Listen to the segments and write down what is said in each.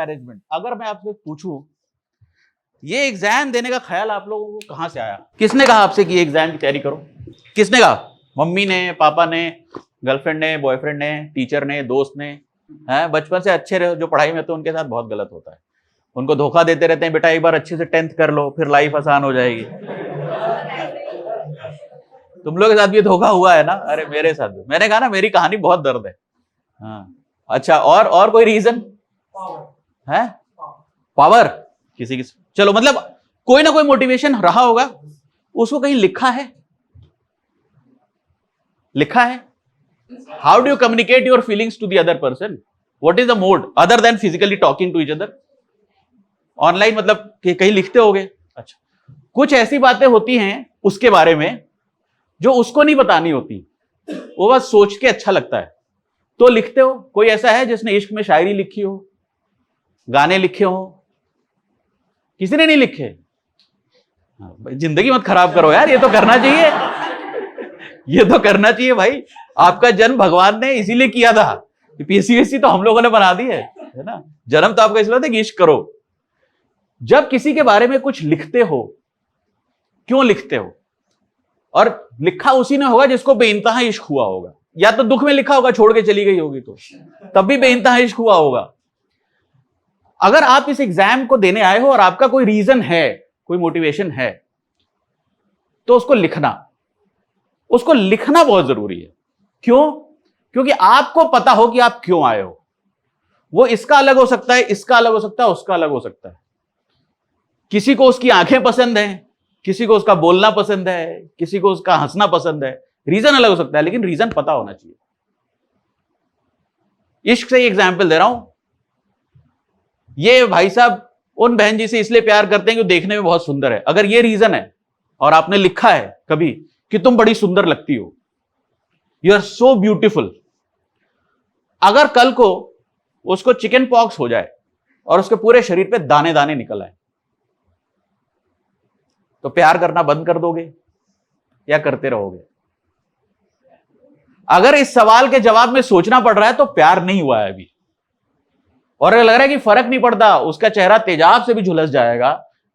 Management. अगर मैं आपसे पूछूं ये एग्जाम देने का ख्याल आप लोगों को कहां से आया? किसने कहा आपसे कि एग्जाम की तैयारी करो? किसने कहा? मम्मी ने, पापा ने, गर्लफ्रेंड ने, बॉयफ्रेंड ने, टीचर ने, दोस्त ने? हैं, बचपन से अच्छे रहे जो पढ़ाई में, तो उनके साथ बहुत गलत होता है। उनको धोखा देते रहते हैं, बेटा एक बार अच्छे से 10th कर लो फिर लाइफ आसान हो जाएगी। तुम लोग के साथ भी धोखा हुआ है ना? अरे मेरे साथ भी। मैंने कहा ना मेरी कहानी बहुत दर्द है। हाँ अच्छा, और कोई रीजन है? पावर किसी चलो मतलब कोई ना कोई मोटिवेशन रहा होगा, उसको कहीं लिखा है? लिखा है? How do you communicate your feelings to the other person? What is the mode other than physically talking to each other? Online मतलब कि कहीं लिखते होगे। अच्छा, कुछ ऐसी बातें होती हैं उसके बारे में जो उसको नहीं बतानी होती, वो बस सोच के अच्छा लगता है तो लिखते हो। कोई ऐसा है जिसने इश्क में शायरी लिखी हो, गाने लिखे हो? किसी ने नहीं लिखे? जिंदगी मत खराब करो यार, ये तो करना चाहिए, ये तो करना चाहिए भाई। आपका जन्म भगवान ने इसीलिए किया था, पीसीएससी तो हम लोगों ने बना दी है ना। जन्म तो आपका इसलिए था कि इश्क करो। जब किसी के बारे में कुछ लिखते हो, क्यों लिखते हो? और लिखा उसी ने होगा जिसको बेइंतहा इश्क हुआ होगा, या तो दुख में लिखा होगा, छोड़ के चली गई होगी तो तब भी बेइंतहा इश्क हुआ होगा। अगर आप इस एग्जाम को देने आए हो और आपका कोई रीजन है, कोई मोटिवेशन है, तो उसको लिखना बहुत जरूरी है। क्यों? क्योंकि आपको पता हो कि आप क्यों आए हो। वो इसका अलग हो सकता है, इसका अलग हो सकता है, उसका अलग हो सकता है। किसी को उसकी आंखें पसंद है, किसी को उसका बोलना पसंद है, किसी को उसका हंसना पसंद है। रीजन अलग हो सकता है, लेकिन रीजन पता होना चाहिए। इश्क से एग्जाम्पल दे रहा हूं। ये भाई साहब उन बहन जी से इसलिए प्यार करते हैं कि वो देखने में बहुत सुंदर है। अगर ये रीजन है और आपने लिखा है कभी कि तुम बड़ी सुंदर लगती हो, यू आर सो ब्यूटीफुल, अगर कल को उसको चिकन पॉक्स हो जाए और उसके पूरे शरीर पे दाने दाने निकल आए, तो प्यार करना बंद कर दोगे या करते रहोगे? अगर इस सवाल के जवाब में सोचना पड़ रहा है तो प्यार नहीं हुआ है अभी। और अगर लग रहा है कि फर्क नहीं पड़ता, उसका चेहरा तेजाब से भी झुलस जाएगा,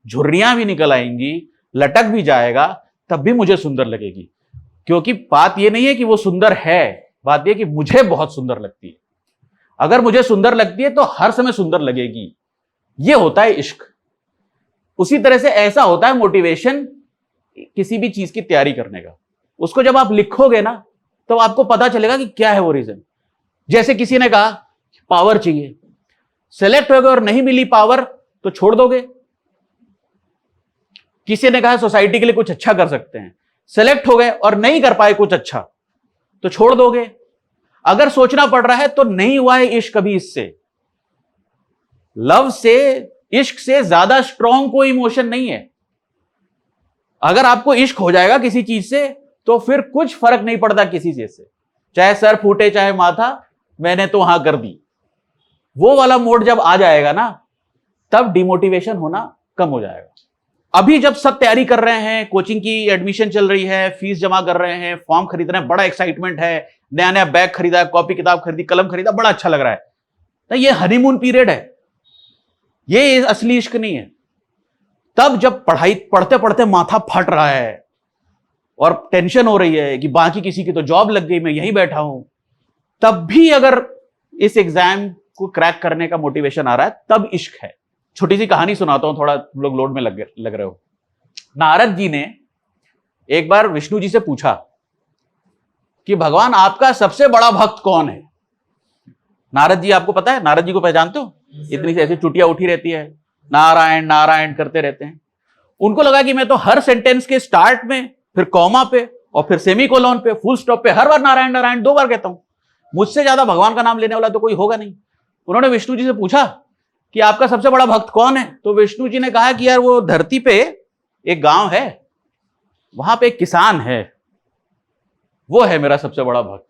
झुर्रियां भी निकल आएंगी, लटक भी जाएगा, तब भी मुझे सुंदर लगेगी। क्योंकि बात यह नहीं है कि वो सुंदर है, बात यह कि मुझे बहुत सुंदर लगती है। अगर मुझे सुंदर लगती है तो हर समय सुंदर लगेगी। यह होता है इश्क। उसी तरह से ऐसा होता है मोटिवेशन किसी भी चीज की तैयारी करने का। उसको जब आप लिखोगे ना तो आपको पता चलेगा कि क्या है वो रीजन। जैसे किसी ने कहा पावर चाहिए, सेलेक्ट हो गए और नहीं मिली पावर तो छोड़ दोगे। किसी ने कहा सोसाइटी के लिए कुछ अच्छा कर सकते हैं, सेलेक्ट हो गए और नहीं कर पाए कुछ अच्छा तो छोड़ दोगे। अगर सोचना पड़ रहा है तो नहीं हुआ है इश्क कभी इससे। लव से, इश्क से ज्यादा स्ट्रॉन्ग कोई इमोशन नहीं है। अगर आपको इश्क हो जाएगा किसी चीज से तो फिर कुछ फर्क नहीं पड़ता किसी चीज से, चाहे सर फूटे चाहे माथा, मैंने तो हां कर दी। वो वाला मोड जब आ जाएगा ना, तब डिमोटिवेशन होना कम हो जाएगा। अभी जब सब तैयारी कर रहे हैं, कोचिंग की एडमिशन चल रही है, फीस जमा कर रहे हैं, फॉर्म खरीद रहे हैं, बड़ा एक्साइटमेंट है, नया नया बैग खरीदा, कॉपी किताब खरीदी, कलम खरीदा, बड़ा अच्छा लग रहा है, तो ये हनीमून पीरियड है, ये असली इश्क नहीं है। तब जब पढ़ाई पढ़ते पढ़ते माथा फट रहा है और टेंशन हो रही है कि बाकी किसी की तो जॉब लग गई, मैं यहीं बैठा हूं, तब भी अगर इस एग्जाम को क्रैक करने का मोटिवेशन आ रहा है, तब इश्क है। छोटी सी कहानी सुनाता हूं, थोड़ा लोग लोड में लग रहे हो। नारद जी ने एक बार विष्णु जी से पूछा कि भगवान आपका सबसे बड़ा भक्त कौन है? नारद जी, आपको पता है नारद जी को पहचानते हो? इतनी सी ऐसी चुटिया उठी रहती है, नारायण नारायण करते रहते हैं। उनको लगा कि मैं तो हर सेंटेंस के स्टार्ट में, फिर कॉमा पे और फिर सेमीकोलन पे, फुल स्टॉप पे हर बार नारायण नारायण 2 बार कहता हूं, मुझसे ज्यादा भगवान का नाम लेने वाला तो कोई होगा नहीं। उन्होंने विष्णु जी से पूछा कि आपका सबसे बड़ा भक्त कौन है? तो विष्णु जी ने कहा कि यार वो धरती पे एक गांव है, वहां पे एक किसान है, वो है मेरा सबसे बड़ा भक्त।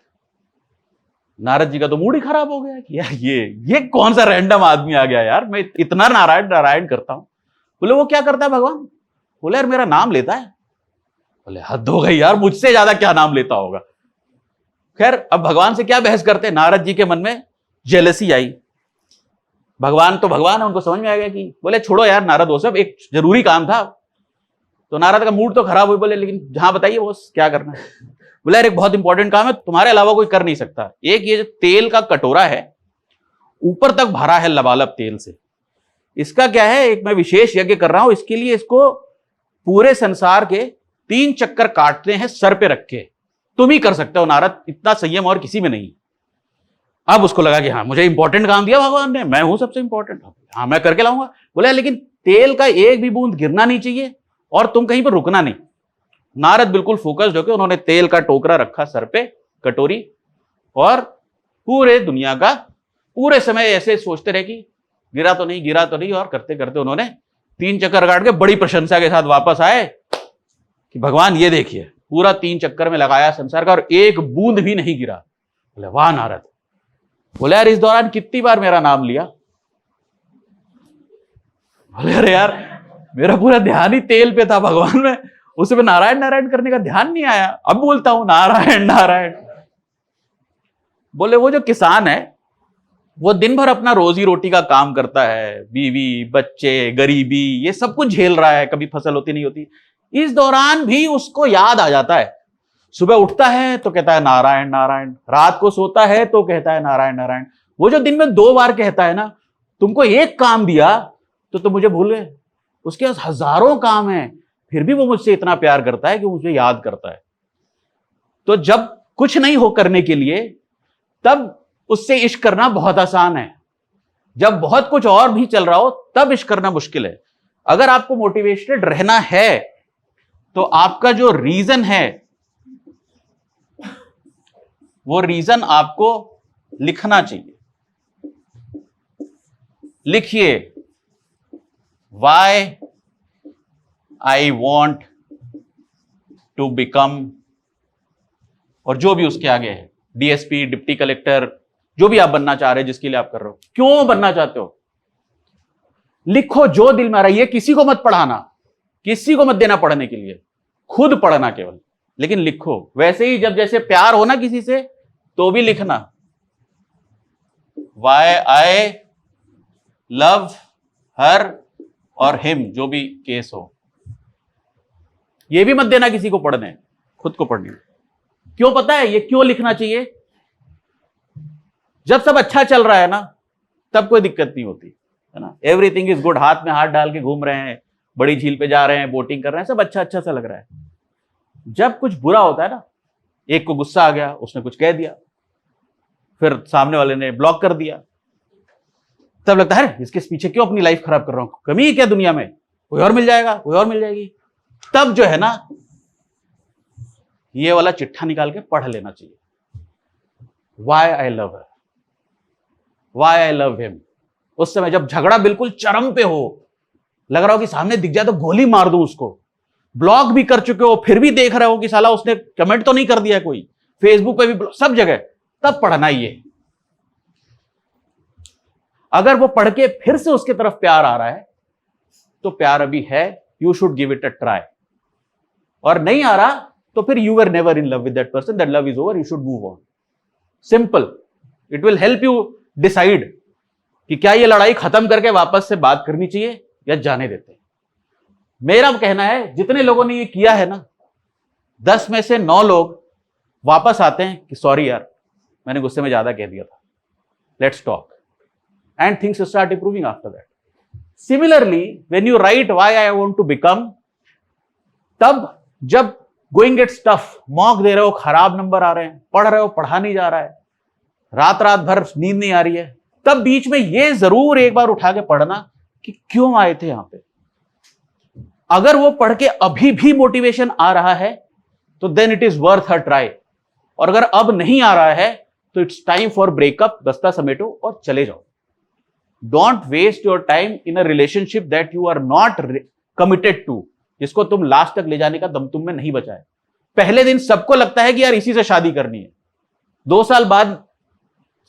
नारद जी का तो मूड ही खराब हो गया कि यार ये कौन सा रैंडम आदमी आ गया यार, मैं इतना नारायण नारायण करता हूं। बोले वो क्या करता है भगवान? बोले यार मेरा नाम लेता है। बोले हद हो गई यार, मुझसे ज्यादा क्या नाम लेता होगा। खैर अब भगवान से क्या बहस करते, नारद जी के मन में जेलसी आई। भगवान तो भगवान है, उनको समझ में आ गया कि बोले छोड़ो यार नारद, वो सब एक जरूरी काम था। तो नारद का मूड तो खराब हुई, बोले लेकिन जहां बताइए बॉस क्या करना है। बोले यार एक बहुत इंपॉर्टेंट काम है, तुम्हारे अलावा कोई कर नहीं सकता। एक ये जो तेल का कटोरा है ऊपर तक भरा है लबालब तेल से, इसका क्या है, एक मैं विशेष यज्ञ कर रहा हूं, इसके लिए इसको पूरे संसार के 3 चक्कर काटते हैं सर पे रख के। तुम ही कर सकते हो नारद, इतना संयम और किसी में नहीं। अब उसको लगा कि हाँ मुझे इंपॉर्टेंट काम दिया भगवान ने, मैं हूं सबसे इंपॉर्टेंट, हाँ मैं करके लाऊंगा। बोले लेकिन तेल का एक भी बूंद गिरना नहीं चाहिए और तुम कहीं पर रुकना नहीं। नारद बिल्कुल फोकस्ड होकर उन्होंने तेल का टोकरा रखा सर पे, कटोरी, और पूरे दुनिया का पूरे समय ऐसे सोचते रहे कि गिरा तो नहीं, गिरा तो नहीं, और करते करते उन्होंने 3 चक्कर काट के बड़ी प्रशंसा के साथ वापस आए कि भगवान ये देखिए पूरा 3 चक्कर में लगाया संसार का और एक बूंद भी नहीं गिरा। बोले वाह नारद। बोले यार इस दौरान कितनी बार मेरा नाम लिया। बोले अरे यार मेरा पूरा ध्यान ही तेल पे था भगवान में, उसमें नारायण नारायण करने का ध्यान नहीं आया, अब बोलता हूं नारायण नारायण। बोले वो जो किसान है वो दिन भर अपना रोजी रोटी का काम करता है, बीवी बच्चे गरीबी ये सब कुछ झेल रहा है, कभी फसल होती नहीं होती, इस दौरान भी उसको याद आ जाता है। सुबह उठता है तो कहता है नारायण नारायण, रात को सोता है तो कहता है नारायण नारायण। वो जो दिन में 2 बार कहता है ना, तुमको एक काम दिया तो तुम मुझे भूल गए, उसके पास हजारों काम है, फिर भी वो मुझसे इतना प्यार करता है कि मुझे याद करता है। तो जब कुछ नहीं हो करने के लिए तब उससे इश्क करना बहुत आसान है, जब बहुत कुछ और भी चल रहा हो तब इश्क करना मुश्किल है। अगर आपको मोटिवेटेड रहना है तो आपका जो रीजन है वो रीजन आपको लिखना चाहिए। लिखिए why I want to become, और जो भी उसके आगे है, डीएसपी, डिप्टी कलेक्टर, जो भी आप बनना चाह रहे हैं, जिसके लिए आप कर रहे हो, क्यों बनना चाहते हो, लिखो जो दिल में आ रहा है। ये किसी को मत पढ़ाना, किसी को मत देना पढ़ने के लिए, खुद पढ़ना केवल, लेकिन लिखो। वैसे ही जब जैसे प्यार हो ना किसी से तो भी लिखना, वाई आई लव हर और हिम, जो भी केस हो। ये भी मत देना किसी को पढ़ने, खुद को पढ़ने। क्यों पता है ये क्यों लिखना चाहिए? जब सब अच्छा चल रहा है ना तब कोई दिक्कत नहीं होती है ना, एवरीथिंग इज गुड, हाथ में हाथ डाल के घूम रहे हैं, बड़ी झील पे जा रहे हैं, बोटिंग कर रहे हैं, सब अच्छा अच्छा सा लग रहा है। जब कुछ बुरा होता है ना, एक को गुस्सा आ गया, उसने कुछ कह दिया, फिर सामने वाले ने ब्लॉक कर दिया, तब लगता है इसके पीछे क्यों अपनी लाइफ खराब कर रहा हूं, कमी है क्या दुनिया में, कोई और मिल जाएगा, कोई और मिल जाएगी। तब जो है ना ये वाला चिट्ठा निकाल के पढ़ लेना चाहिए, why I love her, why I love him. उस समय जब झगड़ा बिल्कुल चरम पे हो, लग रहा हो कि सामने दिख जाए तो गोली मार दूं उसको, ब्लॉक भी कर चुके हो फिर भी देख रहे हो कि साला उसने कमेंट तो नहीं कर दिया कोई, फेसबुक पे भी, सब जगह, तब पढ़ना ही है। अगर वो पढ़ के फिर से उसके तरफ प्यार आ रहा है तो प्यार अभी है, you should give it a try. और नहीं आ रहा तो फिर you were never in love with that person, that love is over, you should move on. Simple, it will help you decide कि क्या ये लड़ाई खत्म करके वापस से बात करनी चाहिए या जाने देते हैं। मेरा कहना है जितने लोगों ने ये किया है ना, 10 में से 9 लोग वापस आते हैं कि सॉरी यार मैंने गुस्से में ज्यादा कह दिया था, let's talk, and things start improving after that. Similarly when you write why I want to become, तब जब गोइंग गेट्स टफ, मॉक दे रहे हो, खराब नंबर आ रहे हैं, पढ़ रहे हो, पढ़ा नहीं जा रहा है, रात रात भर नींद नहीं आ रही है, तब बीच में ये जरूर एक बार उठा के पढ़ना कि क्यों आए थे यहां पे। अगर वो पढ़ के अभी भी मोटिवेशन आ रहा है तो then it is worth a try, और अगर अब नहीं आ रहा है तो इट्स टाइम फॉर ब्रेकअप, बस्ता समेटो और चले जाओ। Don't waste your time in a relationship that you are not committed to, जिसको तुम लास्ट तक ले जाने का दम तुम में नहीं बचा है। पहले दिन सबको लगता है कि यार इसी से शादी करनी है, 2 साल बाद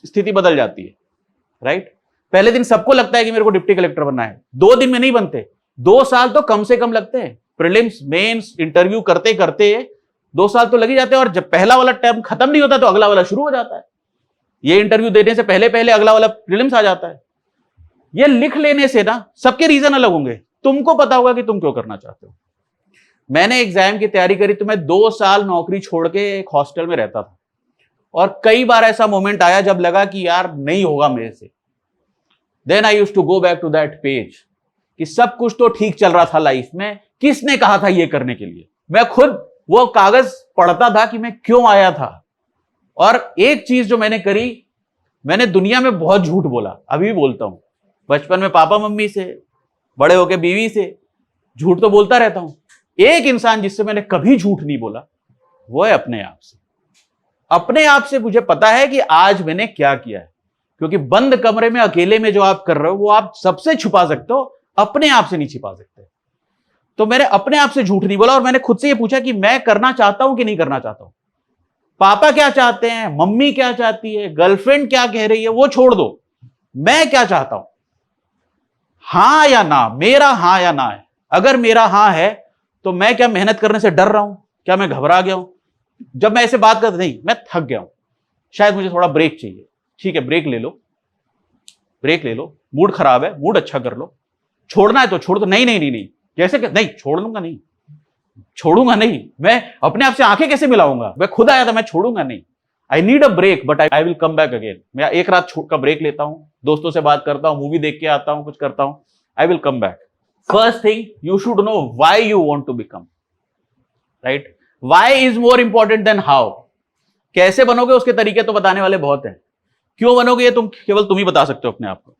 स्थिति बदल जाती है, राइट? पहले दिन सबको लगता है कि मेरे को डिप्टी कलेक्टर बनना है, 2 दिन में नहीं बनते, 2 साल तो कम से कम लगते हैं। प्रीलिम्स, मेंस, इंटरव्यू करते करते 2 साल तो लग ही जाते हैं, और जब पहला वाला टर्म खत्म नहीं होता तो अगला वाला शुरू हो जाता है। ये इंटरव्यू देने से पहले पहले अगला वाला प्रीलिम्स आ जाता है। ये लिख लेने से ना सबके रीजन अलग होंगे, तुमको पता होगा कि तुम क्यों करना चाहते हो। मैंने एग्जाम की तैयारी करी तो मैं 2 साल नौकरी छोड़ के एक हॉस्टल में रहता था, और कई बार ऐसा मोमेंट आया जब लगा कि यार नहीं होगा मेरे से। Then I used to go back to that page कि सब कुछ तो ठीक चल रहा था लाइफ में, किसने कहा था ये करने के लिए। मैं खुद वो कागज पढ़ता था कि मैं क्यों आया था। और एक चीज जो मैंने करी, मैंने दुनिया में बहुत झूठ बोला, अभी भी बोलता हूं। बचपन में पापा मम्मी से, बड़े होके बीवी से, झूठ तो बोलता रहता हूं। एक इंसान जिससे मैंने कभी झूठ नहीं बोला वो है अपने आप से। अपने आप से मुझे पता है कि आज मैंने क्या किया है, क्योंकि बंद कमरे में अकेले में जो आप कर रहे हो वो आप सबसे छुपा सकते हो, अपने आप से नहीं छिपा सकते। तो मैंने अपने आप से झूठ नहीं बोला, और मैंने खुद से ये पूछा कि मैं करना चाहता हूं कि नहीं करना चाहता हूं। पापा क्या चाहते हैं, मम्मी क्या चाहती है, गर्लफ्रेंड क्या कह रही है, वो छोड़ दो। मैं क्या चाहता हूं, हां या ना, मेरा हां या ना है। अगर मेरा हां है तो मैं क्या मेहनत करने से डर रहा हूं, क्या मैं घबरा गया हूं? जब मैं ऐसे बात करता, नहीं मैं थक गया हूं, शायद मुझे थोड़ा ब्रेक चाहिए। ठीक है, ब्रेक ले लो, ब्रेक ले लो, मूड खराब है, मूड अच्छा कर लो, छोड़ना है तो छोड़ दो। नहीं नहीं नहीं नहीं, जैसे कि नहीं छोड़ लूंगा, नहीं छोड़ूंगा नहीं, मैं अपने आप से आंखें कैसे मिलाऊंगा, मैं खुद आया था, मैं छोड़ूंगा नहीं। I need a break but I will come back again. मैं एक रात का ब्रेक लेता हूं, दोस्तों से बात करता हूं, मूवी देख के आता हूं, कुछ करता हूं, I will come back. First thing, you should know why you want to become, right? Why is more important than how. कैसे बनोगे उसके तरीके तो बताने वाले बहुत हैं, क्यों बनोगे ये तुम केवल तुम ही बता सकते हो अपने आप को।